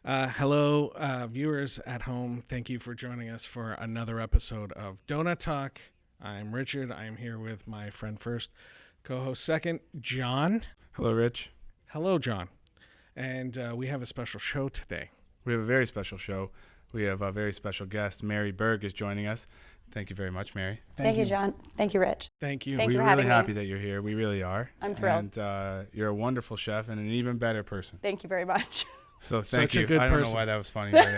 Hello, viewers at home. Thank you for joining us for another episode of Donut Talk. I'm Richard. I'm here with my friend first, co-host second, Jon. Hello, Rich. Hello, Jon. And we have a special show today. We have a very special show. We have a very special guest. Mary Berg is joining us. Thank you very much, Mary. Thank you, Jon. Thank you, Rich. Thank you. Thank you We're for really having happy me. that you're here. We really are. I'm thrilled. And you're a wonderful chef and an even better person. Thank you very much. So thank Such a you. good I don't person. know why that was funny. But, I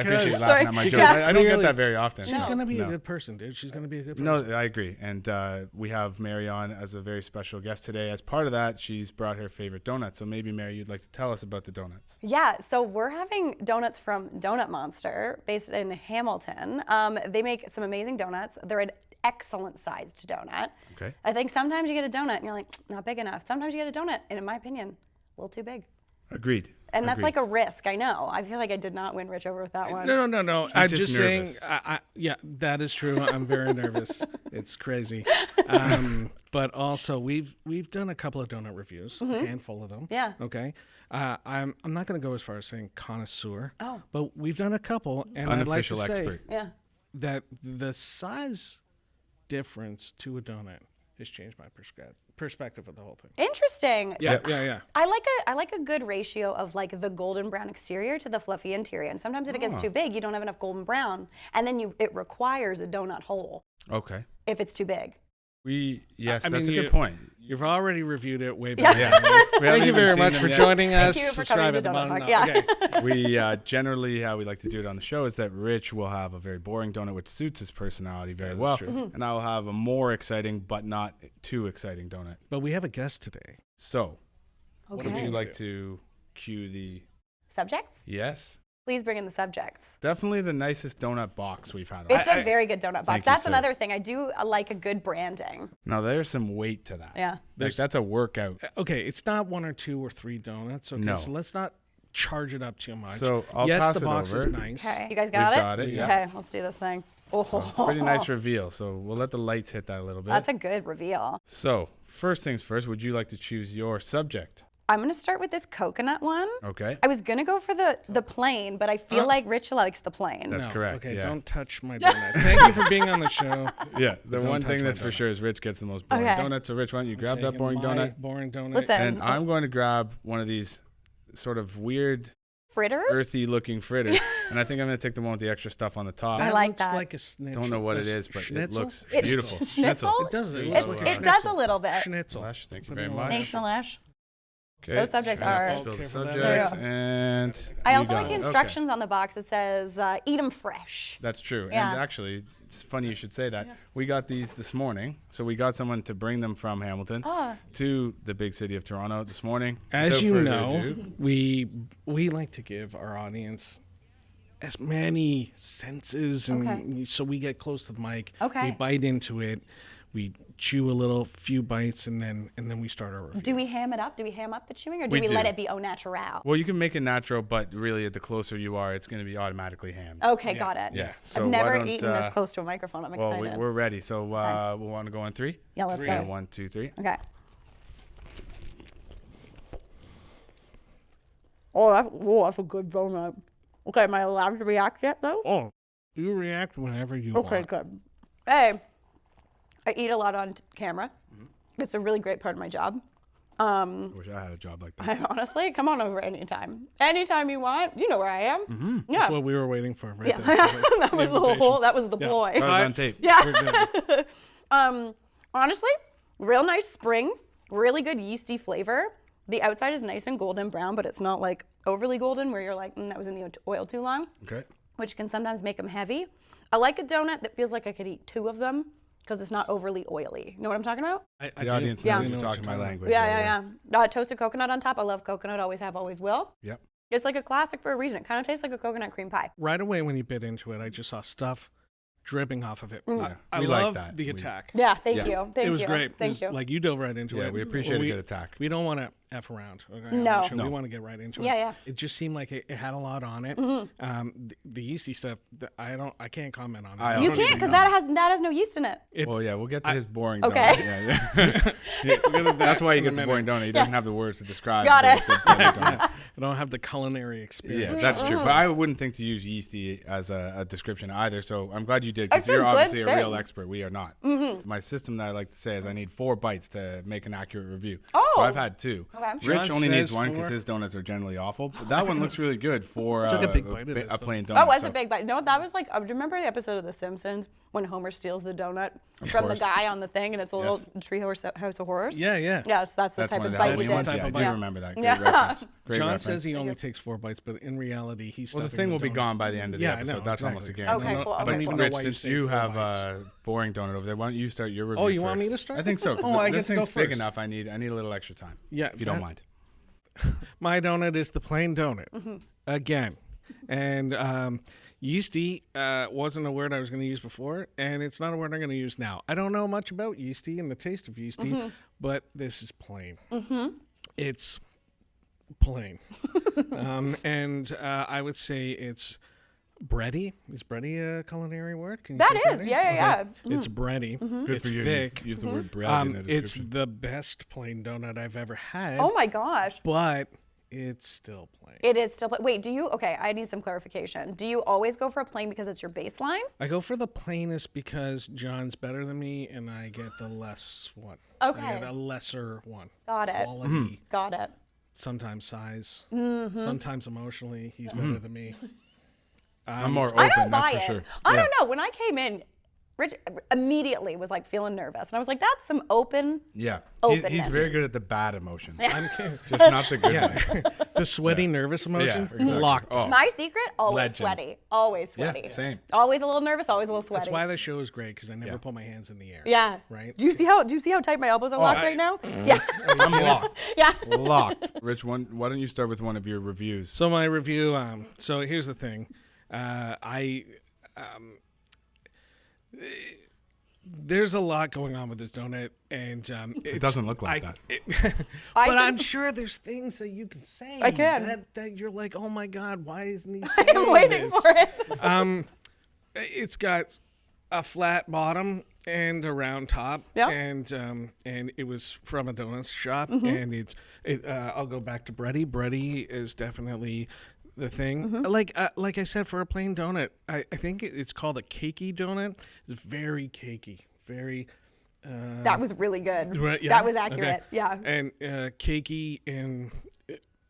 appreciate you laughing at my jokes. Yeah. I don't get that very often. She's so, going to be no. a good person, dude. She's going to be a good person. No, I agree. And we have Mary on as a very special guest today. As part of that, she's brought her favorite donuts. So maybe, Mary, you'd like to tell us about the donuts. Yeah, so we're having donuts from Donut Monster based in Hamilton. They make some amazing donuts. They're an excellent sized donut. Okay. I think sometimes you get a donut and you're like, not big enough. Sometimes you get a donut and in my opinion, a little too big. Agreed. And that's Agreed. like a risk, I know. I feel like I did not win Rich over with that one. No. I'm just just saying, nervous. yeah, that is true. I'm very nervous. It's crazy. But also, we've done a couple of donut reviews, a handful of them. Yeah. Okay. I'm not going to go as far as saying connoisseur. Oh. But we've done a couple, and I'd like to Unofficial say expert. Yeah. that the size difference to a donut has changed my perspective of the whole thing. Interesting. Yeah. I like a good ratio of like the golden brown exterior to the fluffy interior. And sometimes if it gets too big, you don't have enough golden brown, and then it requires a donut hole Okay. if it's too big. Yes, I that's mean, a good point. You've already reviewed it way back. Yeah. We haven't Thank you even very seen much them for yet. joining us. you for Subscribe coming at to the Donut bottom. Talk. Okay. We generally, how we like to do it on the show is that Rich will have a very boring donut which suits his personality very well. true. And I will have a more exciting but not too exciting donut. But we have a guest today. So, Okay. would you like to cue the Subjects? yes? Please bring in the subjects. Definitely the nicest donut box we've had. It's a very good donut box. Thank you, That's sir. another thing. I do like a good branding. Now, there's some weight to that. Yeah. Like, that's a workout. Okay, it's not one or two or three donuts. Okay, No. so let's not charge it up too much. So, I'll yes, pass the it box is over. nice. Okay. You guys We've got it? got it, yeah. Okay, let's do this thing. Oh, So it's a pretty nice reveal. So, we'll let the lights hit that a little bit. That's a good reveal. So, first things first, would you like to choose your subject? I'm going to start with this coconut one. Okay. I was going to go for the plain, but I feel like Rich likes the plain. That's No, correct, Okay, yeah. don't touch my donut. Thank you for being on the show. Yeah, the Don't one touch thing my that's for donut. sure is Rich gets the most boring Okay. donuts. So, Rich, why don't you grab that Taking boring my donut? Listen. Boring donut. And I'm going to grab one of these sort of weird, Fritter? earthy looking fritters. And I think I'm going to take the one with the extra stuff on the top. I like looks that. like a schnitzel. Don't know what a it is, but it schnitzel? looks It's beautiful. schnitzel? It does. It It- looks like a It schnitzel. does a little bit. Schnitzel. Lash, thank you Put very it on. much. Thanks, Nalash. Okay. Those subjects try not to are- spill the Okay for that. subjects. There you And I you also got like the it. Okay. instructions on the box. It says, eat them fresh. That's true. Yeah. And actually, it's funny you should say that. We got these this morning. So we got someone to bring them from Hamilton to the big city of Toronto this morning. As Without you further know, ado- we like to give our audience as many senses, and Okay. so we get close to the mic. Okay. We bite into it. We chew a few bites, and then we start our review. Do we ham it up? Do we ham up the chewing, or do We we do. let it be au natural? Well, you can make it natural, but really, the closer you are, it's going to be automatically hammed. Okay, got it. Yeah. So I've why never don't, eaten this close to a microphone. I'm Well, excited. we're ready. So we'll want to go on three. Yeah, let's go. And 1, 2, 3. Okay. That's a good donut. Okay, am I allowed to react yet, though? Oh, you react whenever you Okay, want. good. Hey, I eat a lot on camera. It's a really great part of my job. I wish I had a job like that. I honestly, come on over anytime. Anytime you want. You know where I am. Yeah. That's what we were waiting for, right Yeah. there. That was the whole, that was the ploy. Got it on tape. Yeah. We're good. Honestly, real nice spring, really good yeasty flavor. The outside is nice and golden brown, but it's not like overly golden where you're like, that was in the oil too long, Okay. which can sometimes make them heavy. I like a donut that feels like I could eat 2 of them because it's not overly oily. You know what I'm talking about? I The do. audience Yeah. knows I you're know what talking my you're language. Yeah. Toasted coconut on top. I love coconut. Always have, always will. Yep. It's like a classic for a reason. It kind of tastes like a coconut cream pie. Right away when you bit into it, I just saw stuff dripping off of it. Yeah, I we like love that. the We- attack. Yeah, thank Yeah. you. Thank It was you. great. Thank It was you. like you dove right into Yeah, it. we appreciate a good attack. We don't want to F around. Okay, on No. the show. No. We want to get right into Yeah, it. yeah. It just seemed like it had a lot on it. The yeasty stuff, I can't comment on it. I You don't can't even because know. that has no yeast in it. Well, yeah, we'll get to his boring Okay. donut. Yeah. That's why he in a gets a boring donut. He doesn't have the words to describe Got the- it. the donut donuts. I don't have the culinary experience. Yeah, that's true. But I wouldn't think to use yeasty as a description either. So I'm glad you did, because It's a you're good obviously a thing. real expert. We are not. My system that I like to say is I need 4 bites to make an accurate review. Oh. So I've had 2. Okay. Rich John only needs says 1 because 4. his donuts are generally awful. But that one looks really good for Took a big bite of this, a though. plain donut. That was So- a big bite. No, that was like, do you remember the episode of The Simpsons when Homer steals the donut from the course. guy on the thing and it's a little Yes. treehouse house of horrors? Yeah, yeah. Yes, that's the That's type one of of the bite Halloween you ones. did. Yeah, I do Yeah. remember that. Great Yeah. reference. Great John reference. says he only takes 4 bites, but in reality, he's Well, the stuffing thing will be donut. gone by the end of the Yeah, I episode. know, That's almost a exactly. guarantee. Okay, cool. I don't Okay, even cool. know Rich, why since say you 4 have bites. a boring donut over there, why don't you start your review Oh, you first? want me to start? I think so. 'Cause Oh, I this get to go thing's big first. enough. I need a little extra time. Yeah, if you don't that- mind. My donut is the plain donut again, and yeasty wasn't a word I was going to use before, and it's not a word I'm going to use now. I don't know much about yeasty and the taste of yeasty, but this is plain. It's plain, and I would say it's bready. Is bready a culinary word? Can you That say is, bready? yeah. It's bready. Good It's for you. thick. Use the word bread in the It's description. the best plain donut I've ever had. Oh my gosh. But it's still plain. It is still, wait, okay, I need some clarification. Do you always go for a plain because it's your baseline? I go for the plainest because John's better than me, and I get the less one. Okay. I get a lesser one. Got it. Quality, Got it. sometimes size, sometimes emotionally. He's better than me. I'm more I open, don't buy that's for it. sure. I Yeah. don't know. When I came in, Rich immediately was like feeling nervous. And I was like, that's some open. Yeah. He's Openness. very good at the bad emotions. I'm kidding. Just not the good Yeah. ones. The sweaty, nervous emotion, exactly. locked. Oh. My secret, always Legend. sweaty. Always Yeah, sweaty. same. Always a little nervous, always a little sweaty. That's why the show is great, because I never Yeah. put my hands in the air. Yeah. Right? Do you see how tight my elbows are locked right now? Yeah. I'm locked. Yeah. Locked. Rich, why don't you start with one of your reviews? So my review. So here's the thing. There's a lot going on with this donut, and It doesn't look like that. I but think- I'm sure there's things that you can say. I can. That you're like, oh my god, why isn't he I'm saying waiting this? for it. It's got a flat bottom and a round top, Yeah. and it was from a donut shop, and I'll go back to bready. Bready is definitely the thing. Like I said, for a plain donut, I think it's called a cakey donut. It's very cakey, very. That was really good. Right, yeah? That was Okay. accurate. Yeah. And cakey and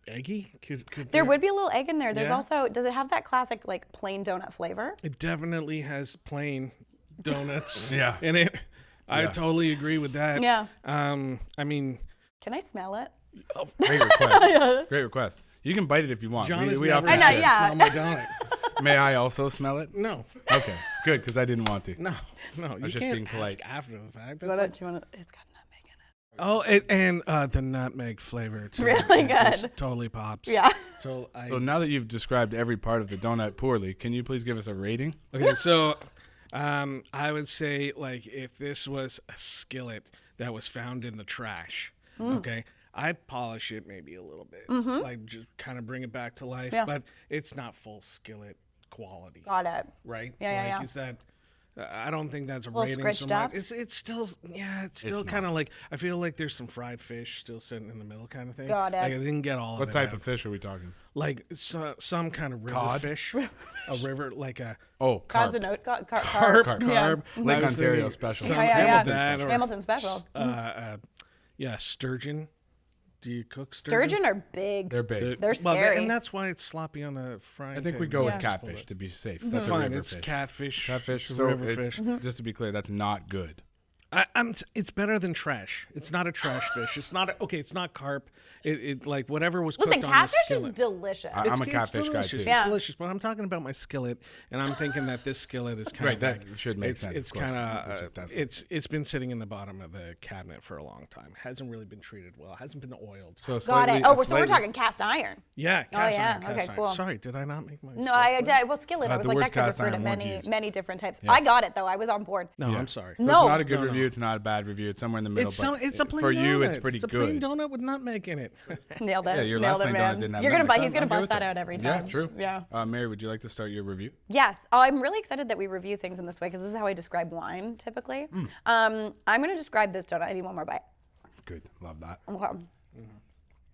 eggy. Could There would be a little egg in there. There's Yeah. also, does it have that classic like plain donut flavor? It definitely has plain donuts Yeah. in it. I Yeah. totally agree with that. Yeah. I mean, Can I smell it? Great request. Great request. You can bite it if you want. John is we never often I know, had share. yeah. smell my donut. May I also smell it? No, Okay, good, because I didn't want to. no. You just can't being polite. ask after the fact. Do That's like, you want to, it's got nutmeg in it. oh, and the nutmeg flavor too. Really It just good. totally pops. Yeah. So So now that you've described every part of the donut poorly, can you please give us a rating? okay, so I would say, like, if this was a skillet that was found in the trash, okay, I'd polish it maybe a little bit, like just kind of bring it back to life, Yeah. but it's not full skillet quality, Got it. right? Yeah, like, is that? I don't think that's a little rating so scritched much. up? It's still, yeah, it's still kind of like, I feel like there's some fried fish still sitting in the middle kind of thing. Got it. Like, I didn't get all of What it type out. of fish are we talking? Like some kind of river Cod? fish, a river, like a Oh, God's carp. a note. Carb. carp, Yeah. Like I was Ontario thinking special. some- Yeah, yeah, Hamilton yeah. special. Hamilton special. Yeah, sturgeon. Do you cook Sturgeon are big. They're big. They're Well, scary. and that's why it's sloppy on the frying. I think we pan. go with Yeah. catfish to be safe. That's a Fine, river it's fish. catfish. Catfish. It's a So river it's, fish. just to be clear, that's not good. It's better than trash. It's not a trash fish. It's not okay. It's not carp. It like whatever was Listen, cooked on the catfish is skillet. delicious. I'm a It's catfish guy delicious. too. It's Yeah. delicious, but I'm talking about my skillet, and I'm thinking that this skillet is kind Right, of that like, should make it's, sense, It's of course. kind I of appreciate that. it's been sitting in the bottom of the cabinet for a long time. Hasn't really been treated well. Hasn't been oiled. So a Got slightly, it. Oh, a so we're slightly- talking cast iron. Yeah. Cast yeah. iron, cast Okay, iron. cool. Sorry, did I not make my? No, I did. Well, skillet. I was the like, words that could cast refer to iron weren't many, used. many different types. I got it though. I was on board. No, Yeah. I'm sorry. So No. it's not a good No, no. review. It's not a bad review. It's somewhere in the middle. but It's a plain for donut. you, it's pretty It's a good. plain donut with nutmeg in it. Nailed it. Yeah, your Nailed last it, plain man. donut didn't have You're gonna nutmeg, so he's gonna I'm good bust with that it. out every Yeah, time. true. Yeah. Mary, would you like to start your review? Yes. Oh, I'm really excited that we review things in this way because this is how I describe wine typically. I'm gonna describe this donut. I need one more bite. Good. Love that. Okay.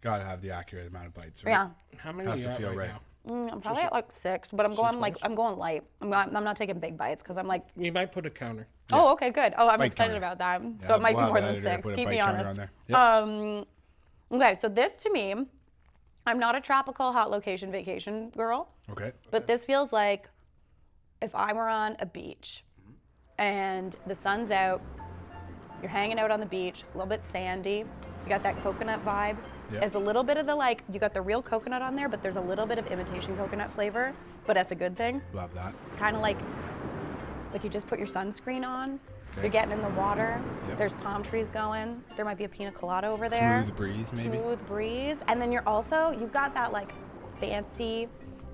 Gotta have the accurate amount of bites, right? Yeah. How many Has you to at feel right right. now? I'm probably at like 6, but I'm going light. I'm not taking big bites because I'm like, We might put a counter. oh, okay, good. Oh, I'm Bite excited counter. about that. Yeah, So it might we'll be have more the than editor 6. put a Keep bite me counter honest. on there. Yep. Okay, so this to me, I'm not a tropical hot location vacation girl, Okay. but this feels like if I were on a beach and the sun's out, you're hanging out on the beach, a little bit sandy, you got that coconut vibe. Yeah. There's a little bit of the like, you got the real coconut on there, but there's a little bit of imitation coconut flavor, but that's a good thing. Love that. Kind of like you just put your sunscreen on, Okay. you're getting in the water, Yep. there's palm trees going, there might be a pina colada over there. Smooth breeze, maybe. Smooth breeze. And then you've got that like fancy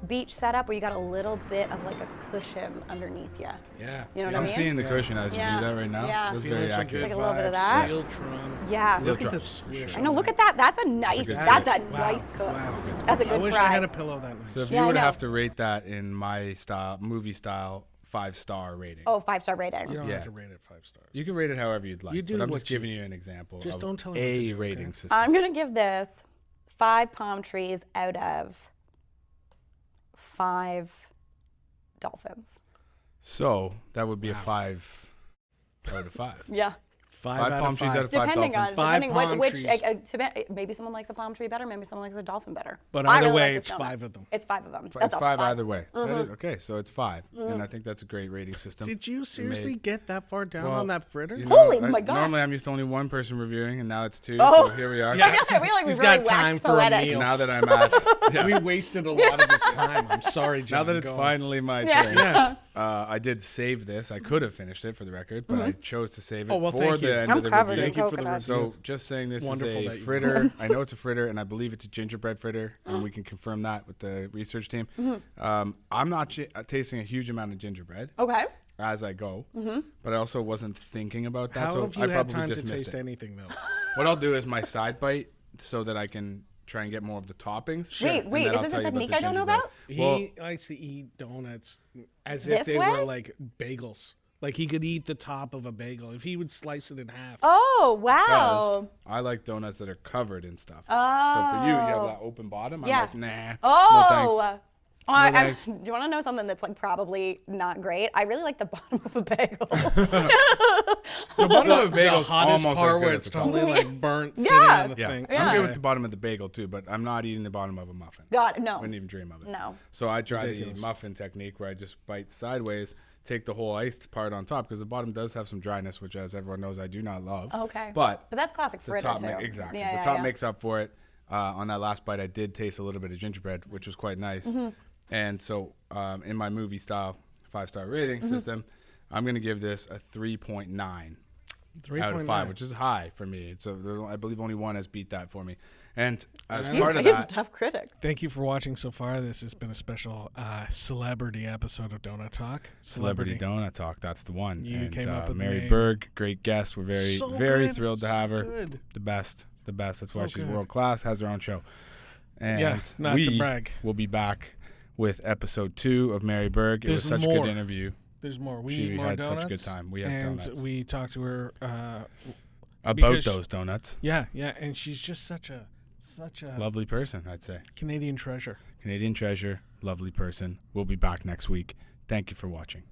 beach setup where you got a little bit of like a cushion underneath you. Yeah. You know what I I'm mean? seeing the cushion as you Yeah. do that right now. Yeah. That's Feeling very some accurate. Like a little bit of that. Steeltron. Yeah. Steel Look at the drops, for squish. sure. I know, look at that. That's a nice, good that's a squish. nice cook. Wow. That's a good That's a I good wish fry. I had a pillow that nice. So if Yeah, you I would know. have to rate that in my style, movie style, 5-star rating. Oh, 5-star rating. You don't Yeah. have to rate it 5 stars. You can rate it however you'd like. You do but I'm what just giving you an example Just of don't tell me what to a do, rating okay? system. I'm going to give this 5 palm trees out of 5 dolphins. So that would be a 5 out of 5. Yeah. 5 palm trees out of 5 Depending dolphins. on Five palm which trees. maybe someone likes a palm tree better, maybe someone likes a dolphin better. But I either really way, like it's this donut. 5 of them. It's 5 of them. It's That's a 5 either way. Mm-hmm. That is, okay, so it's 5, and I think that's a great rating system. Did you seriously Made- get that far down Well, on that fritter? You Holy my God. Normally I'm used to only one person reviewing, and now it's 2. Oh. So here we are. I feel like we He's really got time waxed for a poetic. meal. Now that I'm at, yeah. We wasted a lot of his time. I'm sorry, John. now that it's Go on. finally my Yeah. turn, Yeah. I did save this. I could have finished it for the record, but I chose to save it Oh, well, for thank the you. end I'm of the covered in review. Thank you for the coconut. So just saying this Wonderful is that a you- fritter. I know it's a fritter, and I believe it's a gingerbread fritter, and we can confirm that with the research team. I'm not tasting a huge amount of gingerbread Okay. as I go, but I also wasn't thinking about that, How so have you I had probably time just to missed taste it. anything, though? What I'll do is my side bite so that I can try and get more of the toppings. Wait, and wait, then is I'll this a tell you about technique the I don't know gingerbread. about? Well, He likes to eat donuts as This if they way? were like bagels. Like he could eat the top of a bagel if he would slice it in half. Oh, because wow. I like donuts that are covered in stuff. Oh. So for you, you have that open bottom. Yeah. I'm like, nah. Oh. No thanks. thanks. Do you want to know something that's like probably not great? I really like the bottom of a bagel. The bottom of a The bagel's hottest almost as part good where as it's the top. totally like burnt sitting Yeah. on the Yeah, thing. I'm good with the bottom of the bagel too, but I'm not eating the bottom of a muffin. God, no. Wouldn't even dream of it. No. So I try Ridiculous. the muffin technique where I just bite sideways, take the whole iced part on top because the bottom does have some dryness, which, as everyone knows, I do not love. Okay. But that's classic the fritter top too. exactly. Yeah, the yeah, top yeah. makes up for it. On that last bite, I did taste a little bit of gingerbread, which was quite nice. Mm-hmm. And so, in my movie style 5-star rating Mm-hmm. system, I'm going to give this a 3.9 out of 5, 3.9. which is high for me. I believe only one has beat that for me. And as He's- part of He's a that, tough critic. Thank you for watching so far. This has been a special celebrity episode of Donut Talk. Celebrity Donut Talk, that's the one. You and came up with the Mary name. Berg, great guest. We're very, So very good, thrilled to so have her. good. The best. That's why So she's good. world class, has her own show. And Yeah, not to brag. will be back with episode 2 of Mary Berg. It was There's such a more. good interview. There's more. We She eat more had donuts. such a good time. We had and donuts. we talked to her. About because- those donuts. Yeah, and she's just such a Lovely person, I'd say. Canadian treasure. Canadian treasure, lovely person. We'll be back next week. Thank you for watching.